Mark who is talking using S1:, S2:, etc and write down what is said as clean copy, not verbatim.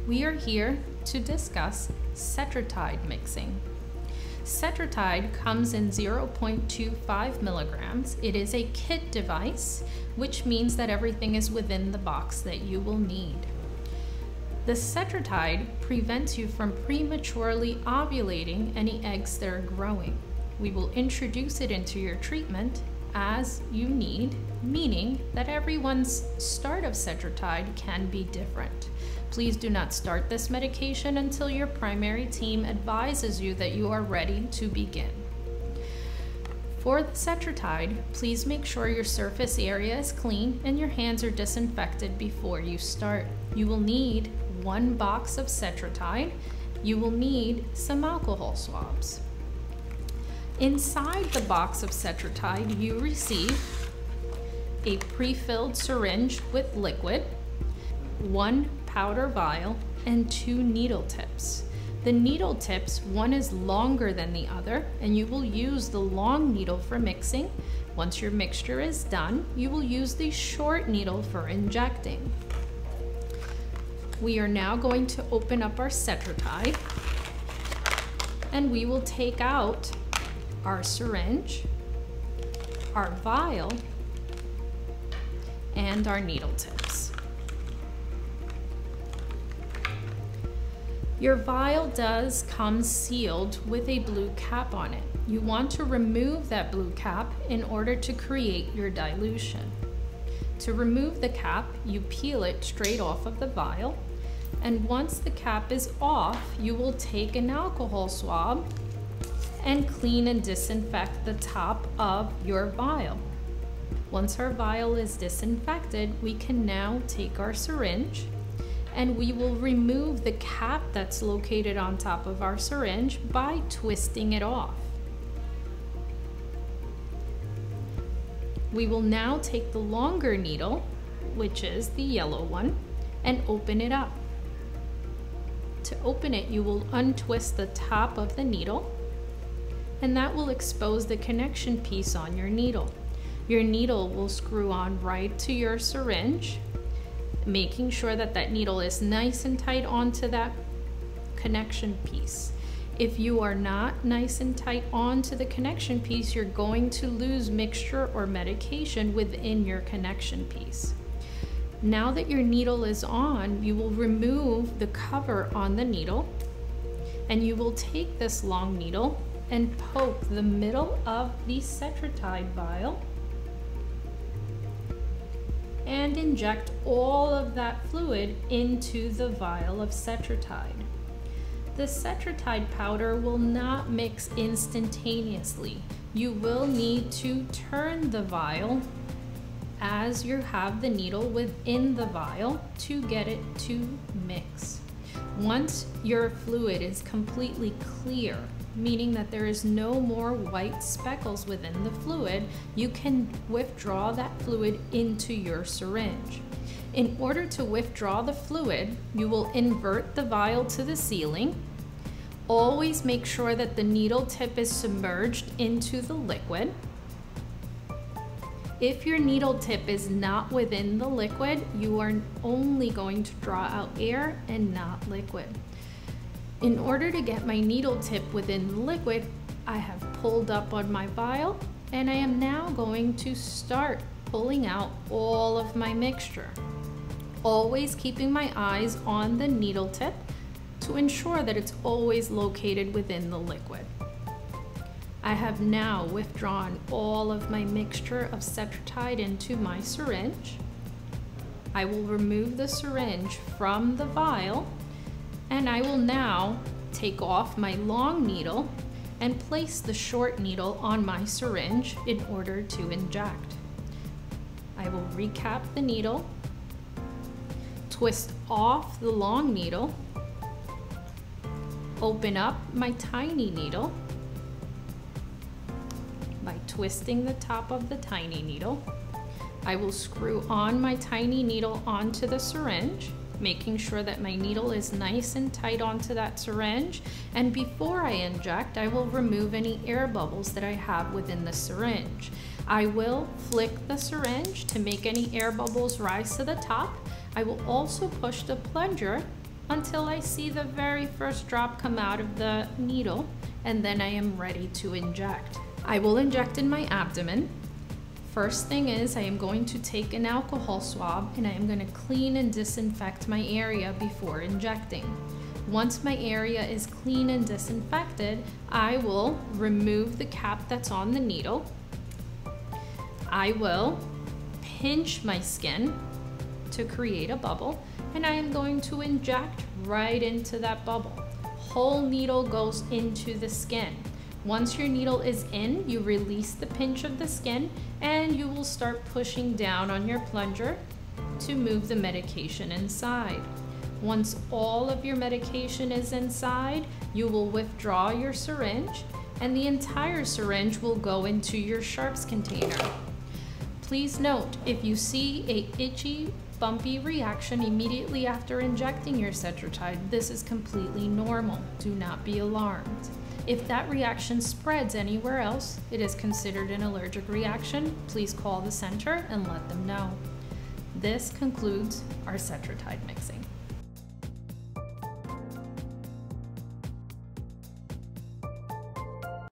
S1: we are here to discuss Cetrotide mixing. Cetrotide comes in 0.25 milligrams. It is a kit device, which means that everything is within the box that you will need. The Cetrotide prevents you from prematurely ovulating any eggs that are growing. We will introduce it into your treatment as you need, meaning that everyone's start of Cetrotide can be different. Please do not start this medication until your primary team advises you that you are ready to begin. For the Cetrotide, please make sure your surface area is clean and your hands are disinfected before you start. You will need 1 box of Cetrotide. You will need some alcohol swabs. Inside the box of Cetrotide, you receive a pre-filled syringe with liquid, 1 powder vial, and 2 needle tips. The needle tips, one is longer than the other, and you will use the long needle for mixing. Once your mixture is done, you will use the short needle for injecting. We are now going to open up our Cetrotide, and we will take out our syringe, our vial, and our needle tips. Your vial does come sealed with a blue cap on it. You want to remove that blue cap in order to create your dilution. To remove the cap, you peel it straight off of the vial, and once the cap is off, you will take an alcohol swab and clean and disinfect the top of your vial. Once our vial is disinfected, we can now take our syringe and we will remove the cap that's located on top of our syringe by twisting it off. We will now take the longer needle, which is the yellow one, and open it up. To open it, you will untwist the top of the needle, and that will expose the connection piece on your needle. Your needle will screw on right to your syringe, making sure that that needle is nice and tight onto that connection piece. If you are not nice and tight onto the connection piece, you're going to lose mixture or medication within your connection piece. Now that your needle is on, you will remove the cover on the needle, and you will take this long needle and poke the middle of the Cetrotide vial and inject all of that fluid into the vial of Cetrotide. The Cetrotide powder will not mix instantaneously. You will need to turn the vial as you have the needle within the vial to get it to mix. Once your fluid is completely clear, meaning that there is no more white speckles within the fluid, you can withdraw that fluid into your syringe. In order to withdraw the fluid, you will invert the vial to the ceiling. Always make sure that the needle tip is submerged into the liquid. If your needle tip is not within the liquid, you are only going to draw out air and not liquid. In order to get my needle tip within the liquid, I have pulled up on my vial, and I am now going to start pulling out all of my mixture. Always keeping my eyes on the needle tip to ensure that it's always located within the liquid. I have now withdrawn all of my mixture of Cetrotide into my syringe. I will remove the syringe from the vial, and I will now take off my long needle and place the short needle on my syringe in order to inject. I will recap the needle, twist off the long needle, open up my tiny needle by twisting the top of the tiny needle. I will screw on my tiny needle onto the syringe, making sure that my needle is nice and tight onto that syringe. And before I inject, I will remove any air bubbles that I have within the syringe. I will flick the syringe to make any air bubbles rise to the top. I will also push the plunger until I see the very first drop come out of the needle, and then I am ready to inject. I will inject in my abdomen. First thing is I am going to take an alcohol swab and I am going to clean and disinfect my area before injecting. Once my area is clean and disinfected, I will remove the cap that's on the needle. I will pinch my skin to create a bubble, and I am going to inject right into that bubble. Whole needle goes into the skin. Once your needle is in, you release the pinch of the skin and you will start pushing down on your plunger to move the medication inside. Once all of your medication is inside, you will withdraw your syringe and the entire syringe will go into your sharps container. Please note, if you see a itchy, bumpy reaction immediately after injecting your Cetrotide, this is completely normal. Do not be alarmed. If that reaction spreads anywhere else, it is considered an allergic reaction. Please call the center and let them know. This concludes our Cetrotide mixing.